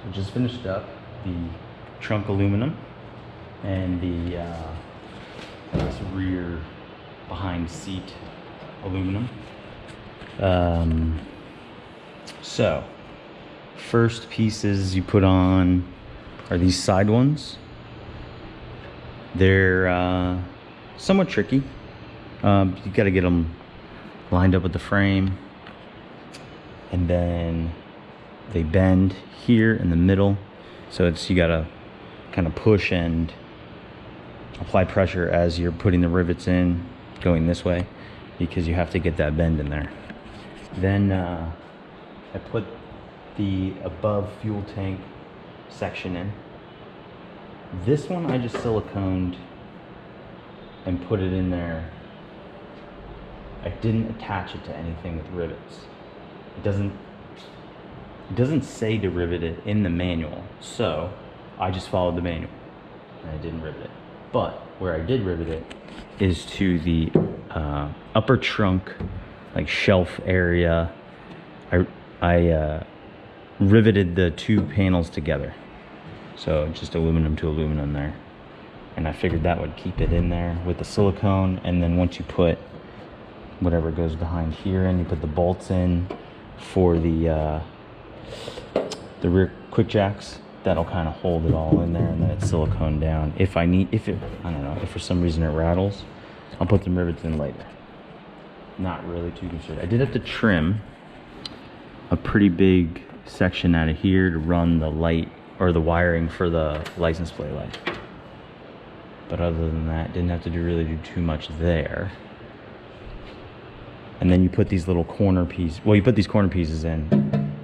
I just finished up the trunk aluminum and the this rear behind seat aluminum. So first pieces you put on are these side ones. They're somewhat tricky. You got to get them lined up with the frame, and then they bend here in the middle, so you got to kind of push and apply pressure as you're putting the rivets in, going this way, because you have to get that bend in there. Then I put the above fuel tank section in. This one I just siliconed and put it in there. I didn't attach it to anything with rivets. It doesn't say to rivet it in the manual, so I just followed the manual and I didn't rivet it. But where I did rivet it is to the upper trunk, like shelf area. I riveted the two panels together, so just aluminum to aluminum there, and I figured that would keep it in there with the silicone. And then once you put whatever goes behind here and you put the bolts in for the rear quick jacks, that'll kind of hold it all in there, and then it's silicone down. If I don't know, if for some reason it rattles, I'll put some rivets in later. Not really too concerned. I did have to trim a pretty big section out of here to run the light or the wiring for the license plate light. But other than that, didn't have to really do too much there. And then you put these little corner pieces. Well, you put these corner pieces in,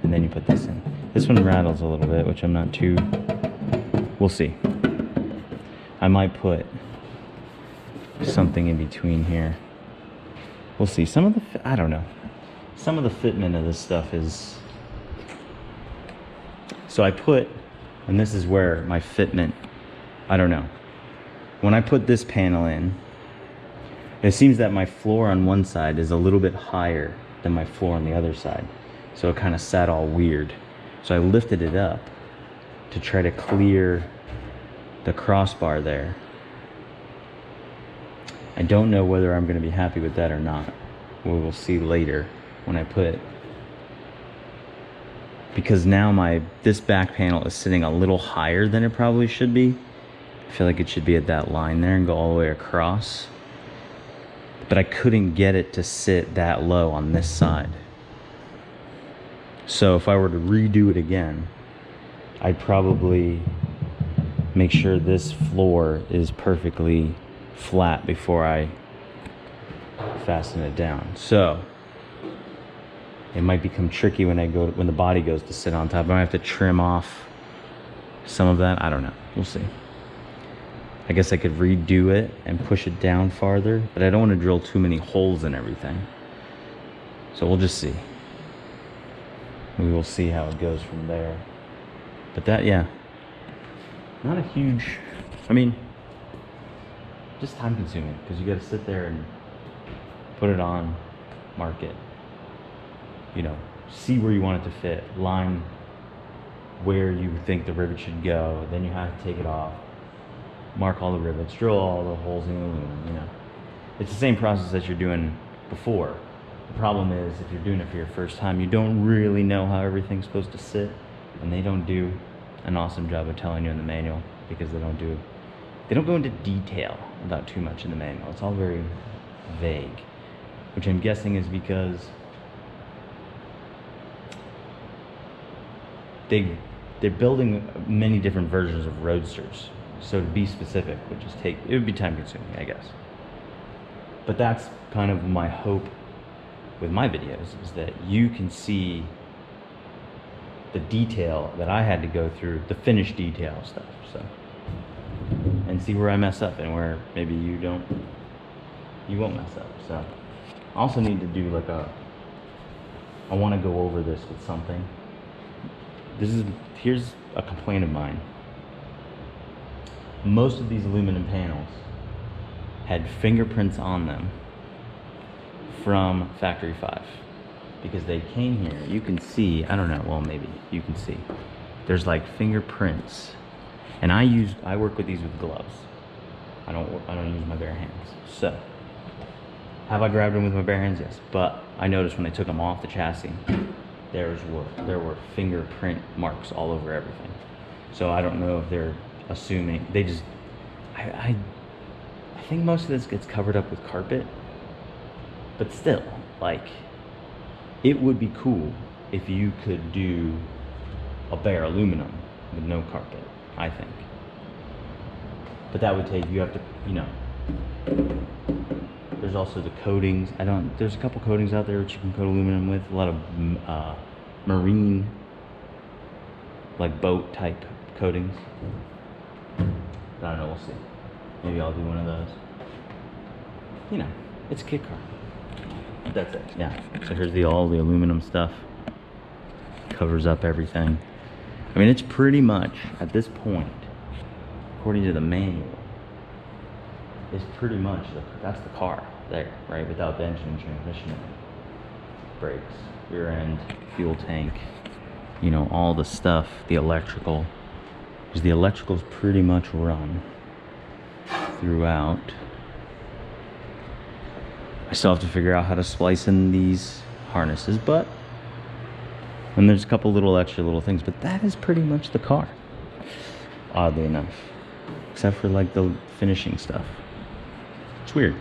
and then you put this in. This one rattles a little bit, which I'm not too. We'll see. I might put something in between here. We'll see. I don't know. Some of the fitment of this stuff is. So I put, and this is where my fitment. I don't know. When I put this panel in, it seems that my floor on one side is a little bit higher than my floor on the other side. So it kind of sat all weird. So I lifted it up to try to clear the crossbar there. I don't know whether I'm going to be happy with that or not. We will see later when I put it. Because now this back panel is sitting a little higher than it probably should be. I feel like it should be at that line there and go all the way across. But I couldn't get it to sit that low on this side. So if I were to redo it again, I'd probably make sure this floor is perfectly flat before I fasten it down. So it might become tricky when the body goes to sit on top. I might have to trim off some of that. I don't know. We'll see. I guess I could redo it and push it down farther, but I don't want to drill too many holes in everything. So we'll just see. We will see how it goes from there. But that, yeah, not a huge, just time consuming, because you got to sit there and put it on, mark it, see where you want it to fit, line where you think the rivet should go, then you have to take it off, mark all the rivets, drill all the holes in the aluminum, It's the same process that you're doing before. The problem is, if you're doing it for your first time, you don't really know how everything's supposed to sit, and they don't do an awesome job of telling you in the manual, because they don't go into detail about too much in the manual. It's all very vague, which I'm guessing is because they're building many different versions of Roadsters. So to be specific it would be time consuming, I guess. But that's kind of my hope with my videos, is that you can see the detail that I had to go through, the finished detail stuff, and see where I mess up and where maybe you won't mess up. So I also need to do I want to go over this with something. Here's a complaint of mine. Most of these aluminum panels had fingerprints on them from Factory 5, because they came here. You can see, I don't know, well, maybe you can see. there's like fingerprints, and I work with these with gloves. I don't use my bare hands. So, have I grabbed them with my bare hands? Yes. But I noticed when I took them off the chassis, there were fingerprint marks all over everything. So I don't know if they're assuming they just. I think most of this gets covered up with carpet, but still, like, it would be cool if you could do a bare aluminum with no carpet, I think. But that would take, you have to, you know, there's also the coatings. There's a couple coatings out there which you can coat aluminum with. A lot of marine, like boat type coatings. I don't know, we'll see. Maybe I'll do one of those. You know, it's a kit car. That's it, yeah. So here's all the aluminum stuff. Covers up everything. I mean, it's pretty much, at this point, according to the manual, it's pretty much, that's the car there, right? Without the engine and transmission. Brakes, rear end, fuel tank, you know, all the stuff, the electrical. Because the electrical's pretty much run throughout. I still have to figure out how to splice in these harnesses, but, and there's a couple extra little things, but that is pretty much the car, oddly enough, except for like the finishing stuff. It's weird.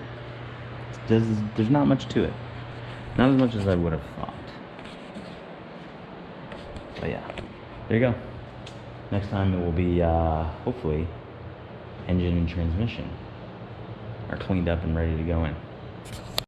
There's not much to it, not as much as I would have thought. But yeah, there you go. Next time it will be hopefully engine and transmission are cleaned up and ready to go in.